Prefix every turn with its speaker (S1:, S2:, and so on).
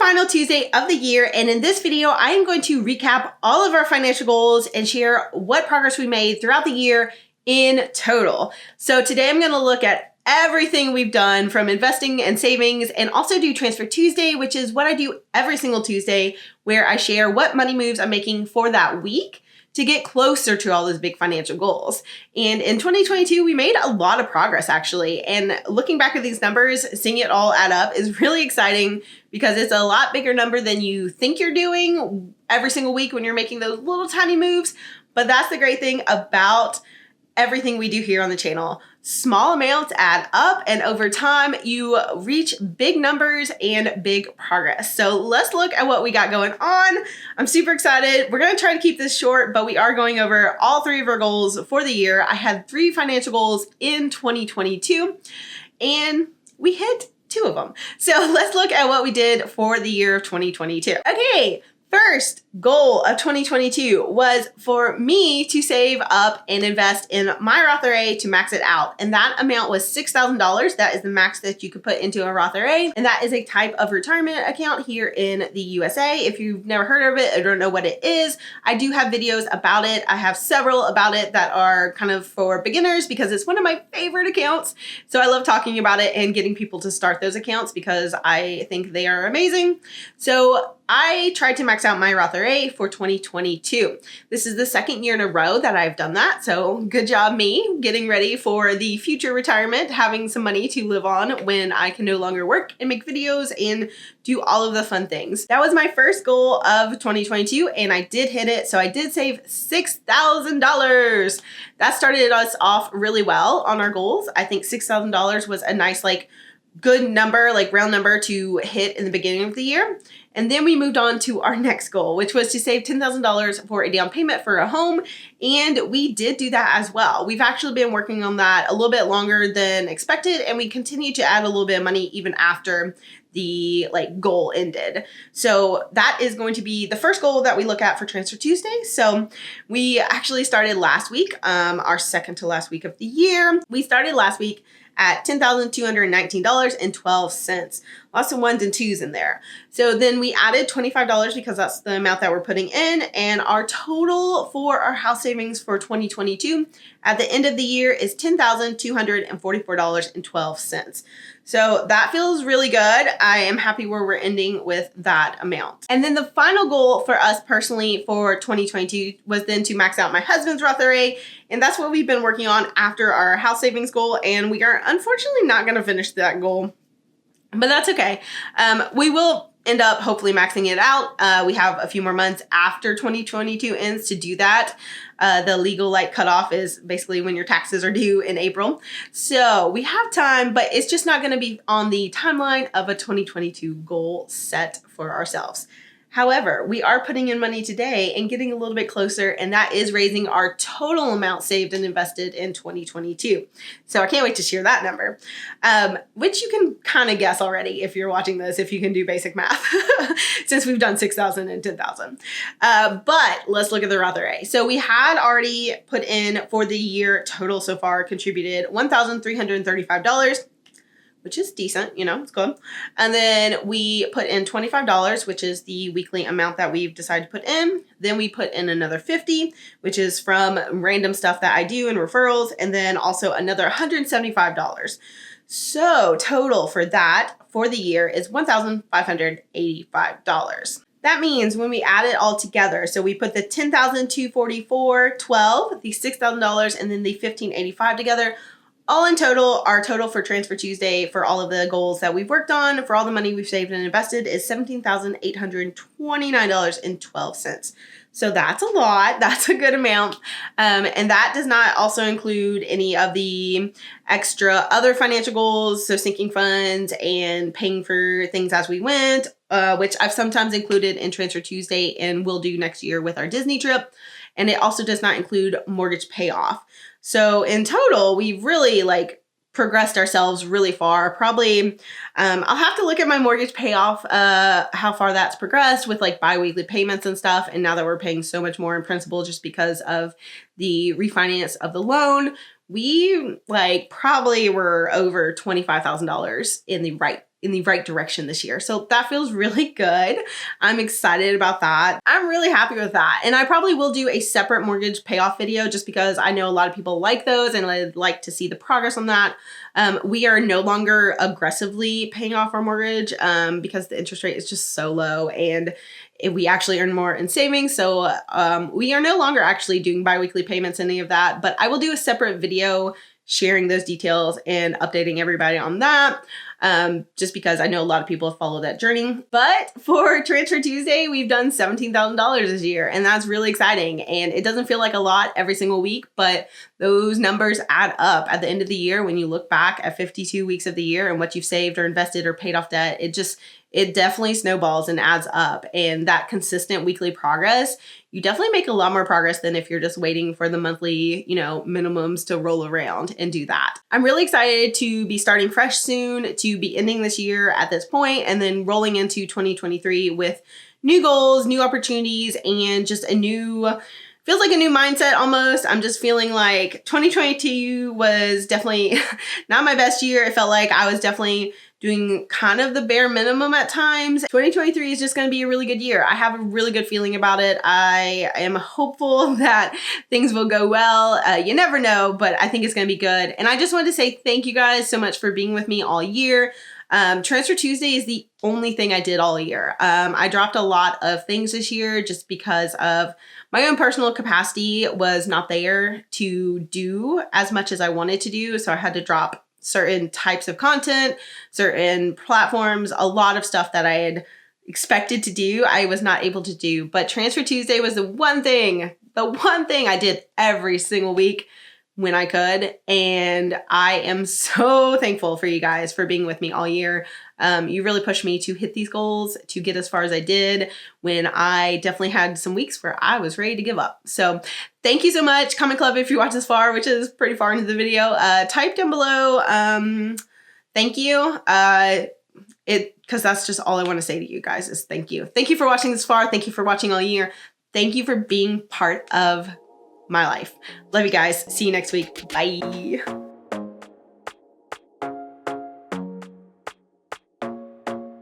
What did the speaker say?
S1: final Tuesday of the year, and in this video, I am going to recap all of our financial goals and share what progress we made throughout the year in total. So today I'm going to look at everything we've done from investing and savings, and also do Transfer Tuesday, which is what I do every single Tuesday, where I share what money moves I'm making for that week to get closer to all those big financial goals. And in 2022, we made a lot of progress actually. And looking back at these numbers, seeing it all add up is really exciting because it's a lot bigger number than you think you're doing every single week when you're making those little tiny moves. But that's the great thing about everything we do here on the channel. Small amounts add up, and over time you reach big numbers and big progress. So let's look at what we got going on. I'm super excited. We're going to try to keep this short, but we are going over all three of our goals for the year. I had 3 financial goals in 2022 and we hit 2 of them. So let's look at what we did for the year of 2022. Okay. First goal of 2022 was for me to save up and invest in my Roth IRA to max it out. And that amount was $6,000. That is the max that you could put into a Roth IRA. And that is a type of retirement account here in the USA. If you've never heard of it or don't know what it is, I do have videos about it. I have several about it that are kind of for beginners because it's one of my favorite accounts. So I love talking about it and getting people to start those accounts because I think they are amazing. So I tried to max out my Roth IRA for 2022. This is the second year in a row that I've done that. So good job me getting ready for the future retirement, having some money to live on when I can no longer work and make videos and do all of the fun things. That was my first goal of 2022 and I did hit it. So I did save $6,000. That started us off really well on our goals. I think $6,000 was a nice, good number, round number to hit in the beginning of the year. And then we moved on to our next goal, which was to save $10,000 for a down payment for a home. And we did do that as well. We've actually been working on that a little bit longer than expected. And we continue to add a little bit of money even after the goal ended. So that is going to be the first goal that we look at for Transfer Tuesday. So we actually started last week, our second to last week of the year. We started last week at $10,219.12. Lots of ones and twos in there. So then we added $25 because that's the amount that we're putting in. And our total for our house savings for 2022 at the end of the year is $10,244.12. So that feels really good. I am happy where we're ending with that amount. And then the final goal for us personally for 2022 was then to max out my husband's Roth IRA. And that's what we've been working on after our house savings goal. And we are unfortunately not going to finish that goal, but that's okay. We will end up hopefully maxing it out. We have a few more months after 2022 ends to do that. The legal cutoff is basically when your taxes are due in April. So we have time, but it's just not going to be on the timeline of a 2022 goal set for ourselves. However, we are putting in money today and getting a little bit closer, and that is raising our total amount saved and invested in 2022. So I can't wait to share that number, which you can kind of guess already if you're watching this, if you can do basic math, since we've done 6,000 and 10,000. But let's look at the Roth IRA. So we had already put in for the year total so far contributed $1,335. Which is decent, it's good. And then we put in $25, which is the weekly amount that we've decided to put in. Then we put in another $50, which is from random stuff that I do and referrals. And then also another $175. So total for that for the year is $1,585. That means when we add it all together, so we put the $10,244.12, the $6,000, and then the $1,585 together. All in total, our total for Transfer Tuesday for all of the goals that we've worked on, for all the money we've saved and invested, is $17,829.12. So that's a lot. That's a good amount. And that does not also include any of the extra other financial goals, so sinking funds and paying for things as we went, which I've sometimes included in Transfer Tuesday and will do next year with our Disney trip. And it also does not include mortgage payoff. So in total, we've really progressed ourselves really far. Probably, I'll have to look at my mortgage payoff, how far that's progressed with bi-weekly payments and stuff. And now that we're paying so much more in principal just because of the refinance of the loan, we probably were over $25,000 in in the right direction this year. So that feels really good. I'm excited about that. I'm really happy with that. And I probably will do a separate mortgage payoff video just because I know a lot of people like those and I'd like to see the progress on that. We are no longer aggressively paying off our mortgage because the interest rate is just so low, and we actually earn more in savings. So we are no longer actually doing biweekly payments, any of that, but I will do a separate video sharing those details and updating everybody on that. Just because I know a lot of people have followed that journey. But for Transfer Tuesday, we've done $17,000 this year, and that's really exciting. And it doesn't feel like a lot every single week, but those numbers add up at the end of the year. When you look back at 52 weeks of the year and what you've saved or invested or paid off debt, it definitely snowballs and adds up. And that consistent weekly progress, you definitely make a lot more progress than if you're just waiting for the monthly, minimums to roll around and do that. I'm really excited to be starting fresh soon, to be ending this year at this point, and then rolling into 2023 with new goals, new opportunities, and just feels like a new mindset almost. I'm just feeling like 2022 was definitely not my best year. It felt like I was definitely doing kind of the bare minimum at times. 2023 is just going to be a really good year. I have a really good feeling about it. I am hopeful that things will go well. You never know, but I think it's going to be good. And I just wanted to say thank you guys so much for being with me all year. Transfer Tuesday is the only thing I did all year. I dropped a lot of things this year just because of my own personal capacity was not there to do as much as I wanted to do. So I had to drop certain types of content, certain platforms, a lot of stuff that I had expected to do, I was not able to do. But Transfer Tuesday was the one thing I did every single week when I could. And I am so thankful for you guys for being with me all year. You really pushed me to hit these goals, to get as far as I did when I definitely had some weeks where I was ready to give up. So thank you so much. Comment club if you watch this far, which is pretty far into the video. Type down below, thank you. Because that's just all I want to say to you guys is thank you. Thank you for watching this far. Thank you for watching all year. Thank you for being part of my life. Love you guys. See you next week. Bye.